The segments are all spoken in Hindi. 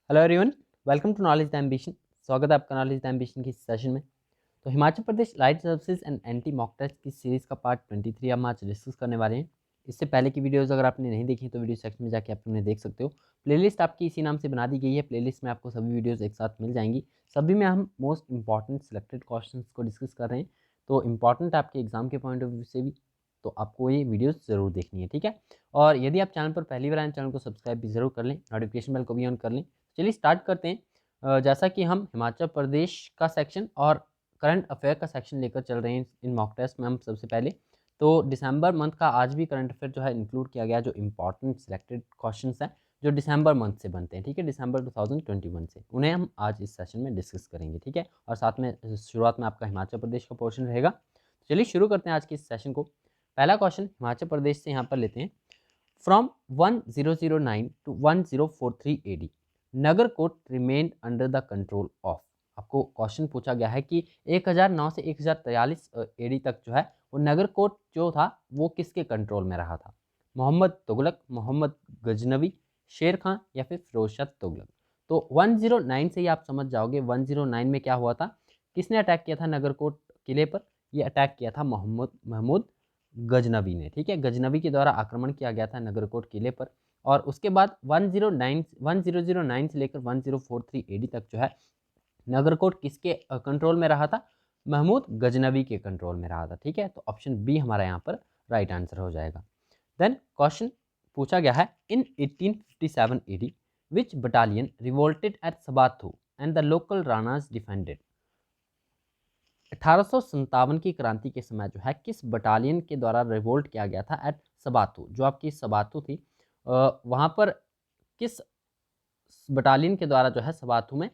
Hello everyone, welcome to knowledge the ambition. स्वागत है आपका नॉलेज द एम्बिशन की सेशन में। तो Himachal Pradesh allied services and anti mock test की सीरीज़ का पार्ट 23 हम आज डिस्कस करने वाले हैं। इससे पहले की वीडियोस अगर आपने नहीं देखी तो वीडियो सेक्शन में जाके आप उन्हें देख सकते हो। प्लेलिस्ट आपकी इसी नाम से बना दी गई है। प्लेलिस्ट में आपको सभी वीडियोज़ एक साथ मिल जाएंगी। सभी में हम मोस्ट इंपॉर्टेंट सिलेक्टेड क्वेश्चन को डिस्कस कर रहे हैं। तो इंपॉर्टेंट आपके एग्जाम के पॉइंट ऑफ व्यू से भी, तो आपको ये वीडियोस ज़रूर देखनी है, ठीक है। और यदि आप चैनल पर पहली बार आए, चैनल को सब्सक्राइब भी ज़रूर कर लें, नोटिफिकेशन बेल को भी ऑन कर लें। चलिए स्टार्ट करते हैं। जैसा कि हम हिमाचल प्रदेश का सेक्शन और करंट अफेयर का सेक्शन लेकर चल रहे हैं इन मॉक टेस्ट में। हम सबसे पहले तो दिसंबर मंथ का आज भी करंट अफेयर जो है इंक्लूड किया गया, जो इंपॉर्टेंट सिलेक्टेड क्वेश्चंस हैं जो दिसंबर मंथ से बनते हैं, ठीक है, दिसंबर 2021 से, उन्हें हम आज इस सेशन में डिस्कस करेंगे, ठीक है। और साथ में शुरुआत में आपका हिमाचल प्रदेश का पोर्शन रहेगा। चलिए शुरू करते हैं आज के इस सेशन को। पहला क्वेश्चन हिमाचल प्रदेश से यहाँ पर लेते हैं। From 1009 to 1043 AD Nagarkot remained under the control of. आपको क्वेश्चन पूछा गया है कि 1009 से 1043 AD तक जो है वो नगरकोट जो था वो किसके कंट्रोल में रहा था? मोहम्मद तुगलक, मोहम्मद गजनवी, शेर खां या फिर फिरोज शाह तुगलक। तो 109 से ही आप समझ जाओगे 109 में क्या हुआ था, किसने अटैक किया था नगरकोट किले पर? ये अटैक किया था मोहम्मद महमूद गजनवी ने, ठीक है। गजनवी के द्वारा आक्रमण किया गया था नगरकोट किले पर। और उसके बाद 1009 से लेकर 1043 AD तक जो है नगरकोट किसके कंट्रोल में रहा था? महमूद गजनवी के कंट्रोल में रहा था, ठीक है। तो ऑप्शन बी हमारा यहाँ पर राइट आंसर हो जाएगा। देन क्वेश्चन पूछा गया है, in 1857 AD which battalion revolted at Sabathu and the local Ranas defended. 1857 की क्रांति के समय जो है किस बटालियन के द्वारा रिवोल्ट किया गया था एट सबाथू? जो आपकी सबाथू थी वहाँ पर किस बटालियन के द्वारा जो है सबाथू में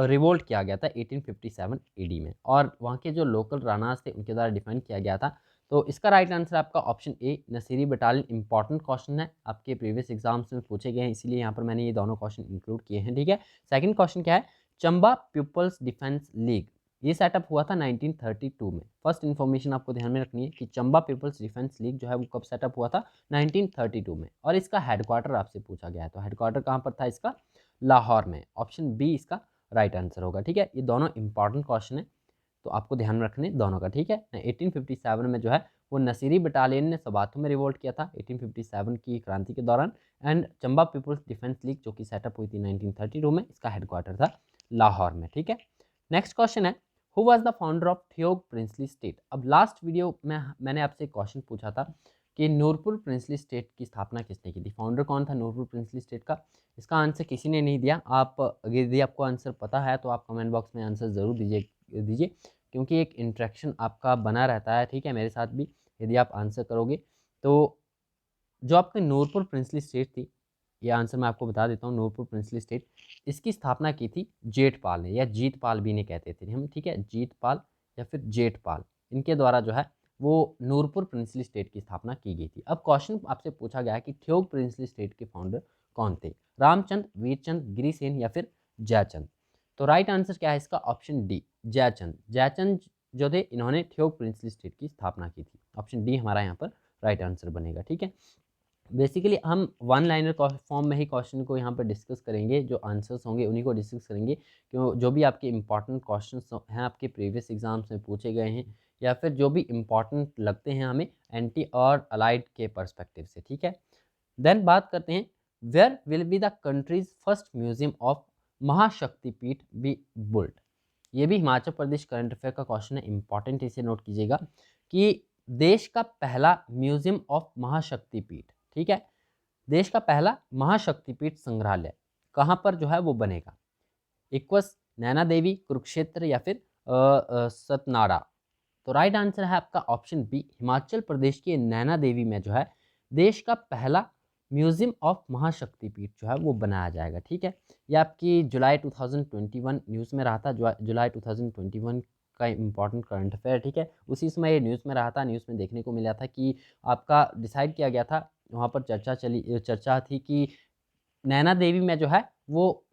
रिवोल्ट किया गया था 1857 AD में, और वहाँ के जो लोकल राणास थे उनके द्वारा डिफेंड किया गया था। तो इसका राइट आंसर आपका option A Nasiri battalion. Important question है, आपके प्रीवियस एग्जाम्स में पूछे गए हैं, इसीलिए यहाँ पर मैंने ये दोनों क्वेश्चन इंक्लूड किए हैं, ठीक है। सेकंड क्वेश्चन क्या है? चंबा पीपल्स डिफेंस लीग ये सेटअप हुआ था 1932 में। फर्स्ट इन्फॉर्मेशन आपको ध्यान में रखनी है कि चंबा पीपल्स डिफेंस लीग जो है वो कब सेटअप हुआ था? 1932 में। और इसका हेडक्वार्टर आपसे पूछा गया है, तो हेडक्वार्टर कहाँ पर था इसका? लाहौर में। ऑप्शन बी इसका राइट आंसर होगा, ठीक है। ये दोनों इंपॉर्टेंट क्वेश्चन है, तो आपको ध्यान में रखने दोनों का, ठीक है। 1857 में जो है वो नसीरी बटालियन ने सबाथू में रिवोल्ट किया था 1857 की क्रांति के दौरान। And Chamba people's defence league जो कि सेटअप हुई थी 1932 में, इसका हेडक्वार्टर था लाहौर में, ठीक है। नेक्स्ट क्वेश्चन है, who was the founder of Theog princely state? अब लास्ट वीडियो में मैंने आपसे क्वेश्चन पूछा था कि नूरपुर प्रिंसली स्टेट की स्थापना किसने की थी? फाउंडर कौन था नूरपुर प्रिंसली स्टेट का? इसका आंसर किसी ने नहीं दिया। आप यदि आपको आंसर पता है तो आप कमेंट बॉक्स में आंसर ज़रूर दीजिए, क्योंकि एक इंटरेक्शन आपका बना रहता है, ठीक है, मेरे साथ भी। यदि आप आंसर करोगे तो जो आपकी नूरपुर प्रिंसली स्टेट थी, ये आंसर मैं आपको बता देता हूँ। नूरपुर प्रिंसली स्टेट इसकी स्थापना की थी जेठपाल ने, या जीतपाल भी ने कहते थे हम, ठीक है, जीतपाल या फिर जेठपाल, इनके द्वारा जो है वो नूरपुर प्रिंसली स्टेट की स्थापना की गई थी। अब क्वेश्चन आपसे पूछा गया है कि ठियोग प्रिंसली स्टेट के फाउंडर कौन थे? रामचंद, वीरचंद, गिरिसेन या फिर जयचंद? तो राइट आंसर क्या है इसका? Option D Jaichand. जयचंद जो थे इन्होंने ठियोग प्रिंसली स्टेट की स्थापना की थी। ऑप्शन डी हमारा यहाँ पर राइट आंसर बनेगा, ठीक है। बेसिकली हम वन लाइनर फॉर्म में ही क्वेश्चन को यहाँ पर डिस्कस करेंगे, जो आंसर्स होंगे उन्हीं को डिस्कस करेंगे, क्यों जो भी आपके इंपॉर्टेंट क्वेश्चंस हैं आपके प्रीवियस एग्जाम्स में पूछे गए हैं, या फिर जो भी इंपॉर्टेंट लगते हैं हमें एंटी और अलाइड के पर्सपेक्टिव से, ठीक है। देन बात करते हैं, where will be the country's first museum of Mahashaktipeeth be built? ये भी हिमाचल प्रदेश करंट अफेयर का क्वेश्चन है, इंपॉर्टेंट, इसे नोट कीजिएगा कि देश का पहला म्यूजियम ऑफ महाशक्तिपीठ, ठीक है, देश का पहला महाशक्तिपीठ संग्रहालय कहाँ पर जो है वो बनेगा? इक्वस, नैना देवी, कुरुक्षेत्र या फिर सतनाड़ा? तो राइट आंसर है आपका ऑप्शन बी, हिमाचल प्रदेश के नैना देवी में जो है देश का पहला म्यूजियम ऑफ महाशक्तिपीठ जो है वो बनाया जाएगा, ठीक है। ये आपकी जुलाई 2021 न्यूज़ में रहा था, जुलाई 2021 का इंपॉर्टेंट करंट अफेयर, ठीक है। उसी समय ये न्यूज़ में रहा था, न्यूज़ में देखने को मिला था कि आपका डिसाइड किया गया था, वहाँ पर चर्चा थी कि नैना देवी में जो है वो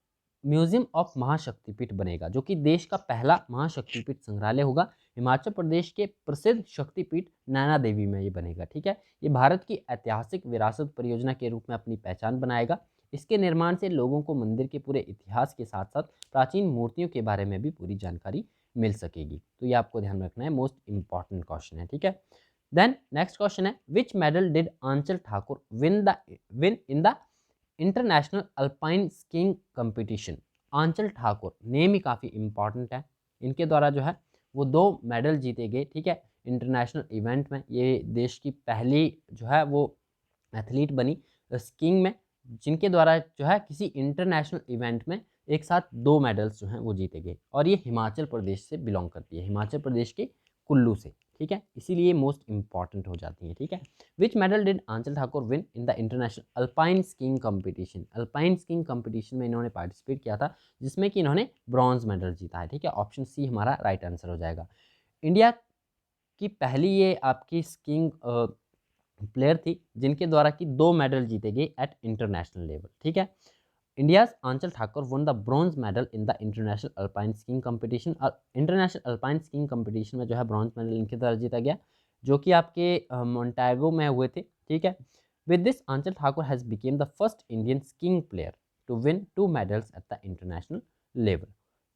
म्यूजियम ऑफ महाशक्तिपीठ बनेगा, जो कि देश का पहला महाशक्तिपीठ संग्रहालय होगा। हिमाचल प्रदेश के प्रसिद्ध शक्तिपीठ नैना देवी में ये बनेगा, ठीक है। ये भारत की ऐतिहासिक विरासत परियोजना के रूप में अपनी पहचान बनाएगा। इसके निर्माण से लोगों को मंदिर के पूरे इतिहास के साथ साथ प्राचीन मूर्तियों के बारे में भी पूरी जानकारी मिल सकेगी। तो ये आपको ध्यान रखना है, मोस्ट इंपॉर्टेंट क्वेश्चन है, ठीक है। देन नेक्स्ट क्वेश्चन है, which medal did Aanchal Thakur win in the international alpine skiing competition. Aanchal Thakur name ही काफ़ी इंपॉर्टेंट है, इनके द्वारा जो है वो 2 मेडल जीते गए, ठीक है, इंटरनेशनल इवेंट में। ये देश की पहली जो है वो एथलीट बनी स्कीइंग में, जिनके द्वारा जो है किसी इंटरनेशनल इवेंट में एक साथ 2 मेडल्स जो हैं वो जीते गए, और ये हिमाचल प्रदेश से बिलोंग करती है, हिमाचल प्रदेश के कुल्लू से, ठीक है, इसीलिए मोस्ट इंपॉर्टेंट हो जाती है, ठीक है। Which medal did Aanchal Thakur win in the international alpine skiing competition. Alpine skiing competition में इन्होंने पार्टिसिपेट किया था, जिसमें कि इन्होंने ब्रॉन्ज मेडल जीता है, ठीक है। ऑप्शन सी हमारा राइट आंसर हो जाएगा। इंडिया की पहली ये आपकी स्कीइंग प्लेयर थी जिनके द्वारा कि 2 मेडल जीते गए एट इंटरनेशनल लेवल, ठीक है। India's Aanchal Thakur won the bronze medal in the international alpine skiing competition. International alpine skiing competition में जो है ब्रॉन्ज मेडल इनके द्वारा जीता गया, जो कि आपके मोंटागो में हुए थे, ठीक है। With this Aanchal Thakur has become the first Indian skiing player to win 2 medals at the international level,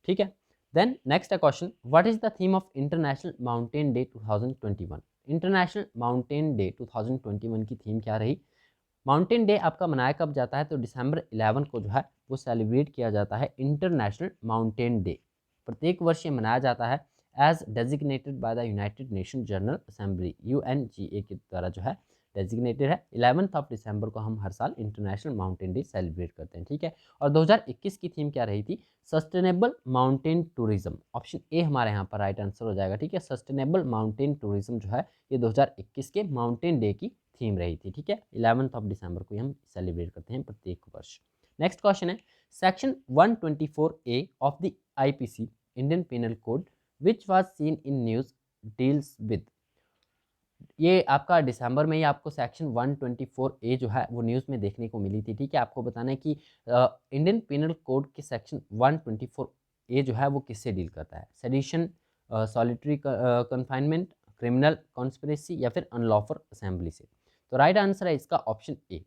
ठीक है। Then next question, what is the theme of international mountain day 2021। International mountain day 2021 की थीम क्या रही। माउंटेन डे आपका मनाया कब जाता है, तो दिसंबर 11 को जो है वो सेलिब्रेट किया जाता है इंटरनेशनल माउंटेन डे। प्रत्येक वर्ष ये मनाया जाता है as designated by the United Nation General Assembly, UNGA के द्वारा जो है डेजिग्नेटेड है। 11 ऑफ दिसंबर को हम हर साल इंटरनेशनल माउंटेन डे सेलिब्रेट करते हैं, ठीक है। और 2021 की थीम क्या रही थी, sustainable mountain tourism. Option A हमारे यहाँ पर राइट आंसर हो जाएगा, ठीक है। सस्टेनेबल माउंटेन टूरिज्म जो है ये 2021 के माउंटेन डे की थीम रही थी, ठीक है। 11 ऑफ दिसंबर को हम सेलिब्रेट करते हैं प्रत्येक वर्ष। नेक्स्ट क्वेश्चन है, section 124A of the IPC Indian penal code which was seen in news deals with. ये आपका दिसंबर में ही आपको सेक्शन 124A जो है वो न्यूज़ में देखने को मिली थी, ठीक है। आपको बताना है कि इंडियन पिनल कोड के सेक्शन 124A जो है वो किससे डील करता है, sedition, solitary confinement, criminal conspiracy या फिर अनलॉफुल असेंबली से। तो राइट आंसर है इसका ऑप्शन ए।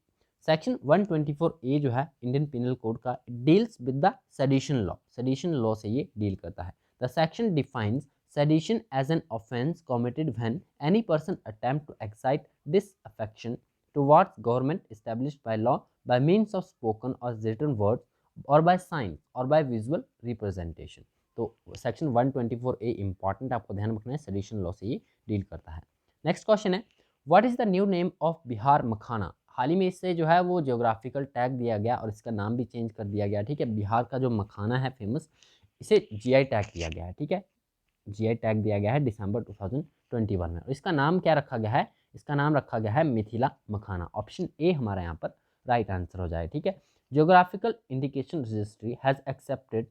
सेक्शन 124A जो है इंडियन पिनल कोड का deals with the sedition law से ये डील करता है। The section defines sedition as an offense committed when any person attempt to excite disaffection towards government established by law by means of spoken or written words or by signs or by visual representation। तो सेक्शन 124A इंपॉर्टेंट आपको ध्यान रखना है, सेडिशन लॉ से ये डील करता है। नेक्स्ट क्वेश्चन है, what is the new name of Bihar makhana. हाल ही में इससे जो है वो जियोग्राफिकल टैग दिया गया और इसका नाम भी चेंज कर दिया गया, ठीक है। बिहार का जो मखाना है फेमस, इसे GI टैग दिया गया है, ठीक है। GI टैग दिया गया है दिसंबर 2021 में, और इसका नाम क्या रखा गया है, इसका नाम रखा गया है मिथिला मखाना। ऑप्शन ए हमारा यहाँ पर राइट आंसर हो जाए, ठीक है। Geographical indication registry has accepted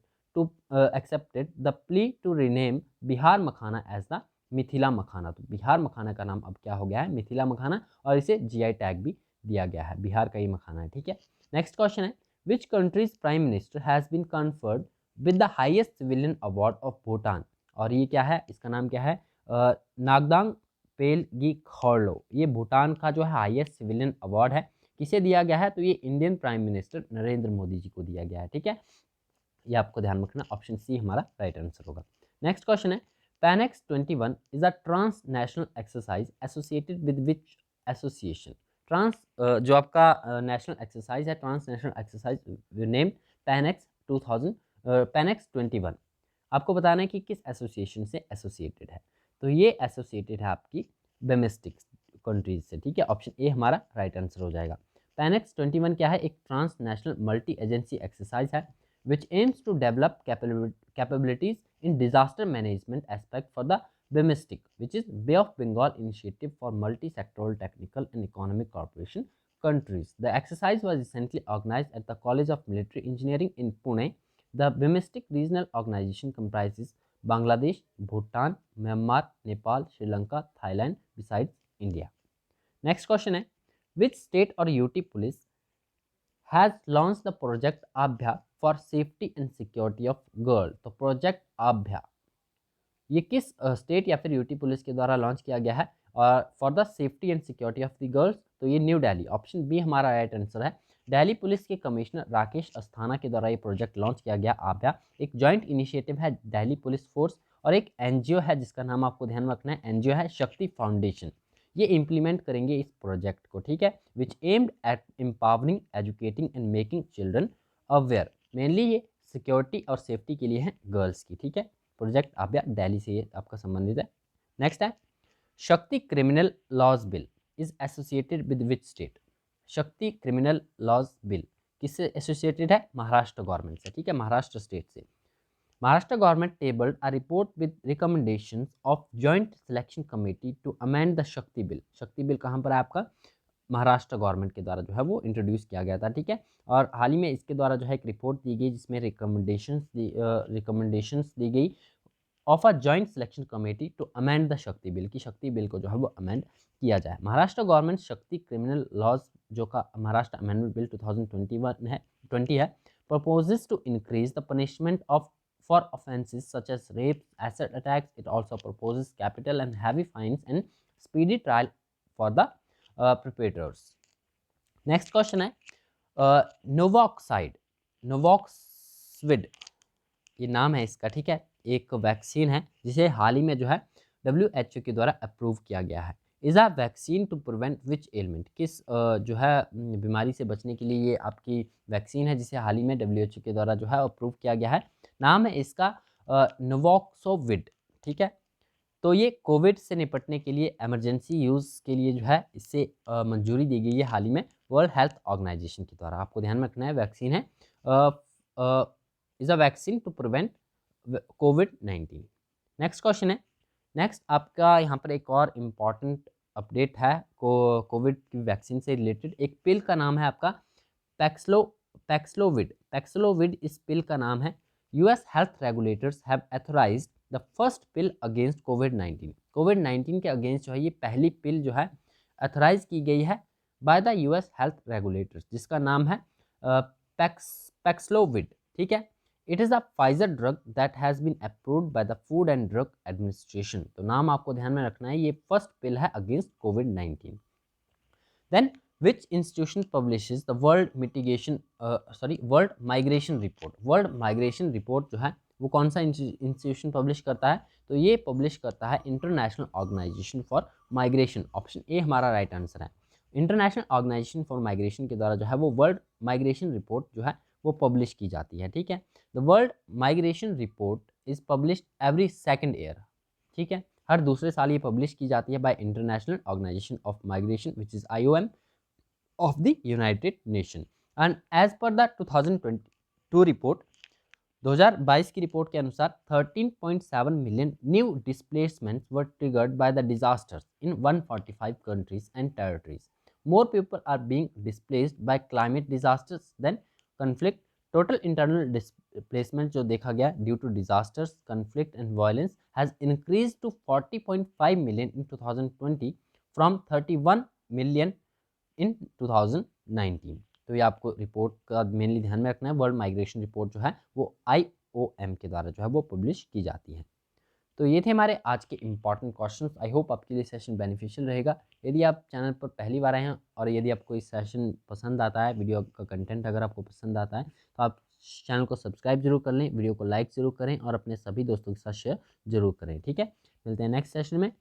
the plea to rename Bihar makhana as the Mithila makhana. तो बिहार मखाना का नाम अब क्या हो गया है, मिथिला मखाना, और इसे GI टैग भी दिया गया है, बिहार का ही मखाना है, ठीक है। नेक्स्ट क्वेश्चन है, which country's prime minister has been conferred with the highest civilian award of Bhutan. और ये क्या है, इसका नाम क्या है, नागदांग पेलगी खॉर्लो। ये भूटान का जो है हाईएस्ट सिविलियन अवार्ड है, किसे दिया गया है, तो ये Indian prime minister Narendra Modi ji को दिया गया है, ठीक है। ये आपको ध्यान रखना, ऑप्शन सी हमारा राइट आंसर होगा। नेक्स्ट क्वेश्चन है, Panex 21 is a transnational exercise associated with which association. Transnational जो आपका नेशनल एक्सरसाइज है, transnational exercise name Panex 21। आपको बताना है कि किस एसोसिएशन से एसोसिएटेड है, तो ये एसोसिएटेड है आपकी डोमेस्टिक कंट्रीज से, ठीक है। ऑप्शन ए हमारा राइट आंसर हो जाएगा। पैनेक्स 21 क्या है, एक transnational multi agency exercise है which aims to develop capabilities in disaster management aspect for the BIMSTEC, which is Bay of Bengal Initiative for Multi-Sectoral Technical and Economic Cooperation countries. The exercise was recently organized at the College of Military Engineering in Pune. The BIMSTEC regional organization comprises Bangladesh, Bhutan, Myanmar, Nepal, Sri Lanka, Thailand, besides India. Next question है, which state or UT police has launched the project Abhya for safety and security of girl। तो प्रोजेक्ट आभ्या ये किस स्टेट या फिर यूटी पुलिस के द्वारा लॉन्च किया गया है, और for the safety and security of the girls, तो ये न्यू दिल्ली। ऑप्शन बी हमारा राइट आंसर है, दिल्ली पुलिस के कमिश्नर राकेश अस्थाना के द्वारा ये प्रोजेक्ट लॉन्च किया गया आभ्या। एक जॉइंट इनिशिएटिव है दिल्ली पुलिस फोर्स और एक एनजीओ है जिसका नाम आपको ध्यान रखना है, एनजीओ है शक्ति फाउंडेशन। ये इम्प्लीमेंट करेंगे इस प्रोजेक्ट को, ठीक है, which aimed at empowering, educating and making children aware. Mainly ये सिक्योरिटी और सेफ्टी के लिए है गर्ल्स की, ठीक है। प्रोजेक्ट आभ्या दिल्ली से ये आपका संबंधित है। नेक्स्ट है Shakti criminal laws bill is associated with which state. Shakti criminal laws bill किससे एसोसिएटेड है? महाराष्ट्र गवर्नमेंट से, ठीक है, महाराष्ट्र स्टेट से। Maharashtra government tabled a report with recommendations of joint selection committee to amend the Shakti bill. Shakti bill कहाँ पर है आपका? महाराष्ट्र गवर्नमेंट के द्वारा जो है वो इंट्रोड्यूस किया गया था, ठीक है। और हाल ही में इसके द्वारा जो है एक रिपोर्ट दी गई जिसमें रिकमेंडेशंस दी गई of a joint selection committee to amend the Shakti bill, की शक्ति बिल को जो है वो अमेंड किया जाए। महाराष्ट्र गवर्नमेंट शक्ति क्रिमिनल लॉज जो का महाराष्ट्र अमेंडमेंट बिल 2020 है, proposes to increase the punishment of for offences such as rape, acid attacks. It also proposes capital and heavy fines and speedy trial for the perpetrators. Next question है नोवॉक्सविड, ये नाम है इसका, ठीक है, एक वैक्सीन है जिसे हाल ही में जो है WHO के द्वारा अप्रूव किया गया है। Is a vaccine to prevent which element, किस जो है बीमारी से बचने के लिए ये आपकी वैक्सीन है जिसे हाल ही में WHO के द्वारा जो है अप्रूव किया गया है। नाम है इसका नोवॉक्सोविड, ठीक है। तो ये कोविड से निपटने के लिए इमरजेंसी यूज़ के लिए जो है इससे मंजूरी दी गई है हाल ही में वर्ल्ड हेल्थ ऑर्गेनाइजेशन के द्वारा। आपको ध्यान में रखना है वैक्सीन है is a vaccine to prevent COVID-19। Next question है, नेक्स्ट आपका यहाँ पर एक और इम्पॉर्टेंट अपडेट है कोविड की वैक्सीन से रिलेटेड। एक पिल का नाम है आपका पैक्सलोविड इस पिल का नाम है। US health regulators have authorized the first pill against कोविड-19 के अगेंस्ट जो है ये पहली पिल जो है ऑथराइज की गई है by the US health regulators, जिसका नाम है पैक्सलोविड, ठीक है। It is a Pfizer drug that has been approved by the food and drug administration. तो नाम आपको ध्यान में रखना है, ये फर्स्ट पिल है अगेंस्ट कोविड-19। Then which institution publishes the world migration report. World migration report जो है वो कौन सा इंस्टीट्यूशन पब्लिश करता है? तो ये पब्लिश करता है international organisation for migration. Option A हमारा राइट आंसर है। इंटरनेशनल ऑर्गेनाइजेशन फॉर माइग्रेशन के द्वारा जो है वो वर्ल्ड माइग्रेशन रिपोर्ट जो है वो पब्लिश की जाती है, ठीक है। The world migration report is published every second year, ठीक है, हर दूसरे साल ये पब्लिश की जाती है by international organisation of migration which is IOM of the United Nation। and as per the 2022 report, 2022 की रिपोर्ट के अनुसार 13.7 million new displacements were triggered by the disasters in 145 countries and territories. More people are being displaced by climate disasters than conflict. Total internal displacement जो देखा गया due to disasters, conflict and violence has increase to 40.5 million in 2020 from 31 million in 2019। तो ये आपको रिपोर्ट का मेनली ध्यान में रखना है। वर्ल्ड माइग्रेशन रिपोर्ट जो है वो IOM के द्वारा जो है वो पब्लिश की जाती है। तो ये थे हमारे आज के इंपॉर्टेंट क्वेश्चंस। आई होप आपके लिए सेशन बेनिफिशियल रहेगा। यदि आप चैनल पर पहली बार आए हैं और यदि आपको इस सेशन पसंद आता है, वीडियो का कंटेंट अगर आपको पसंद आता है, तो आप चैनल को सब्सक्राइब जरूर कर लें, वीडियो को लाइक ज़रूर करें और अपने सभी दोस्तों के साथ शेयर जरूर करें, ठीक है। मिलते हैं नेक्स्ट सेशन में।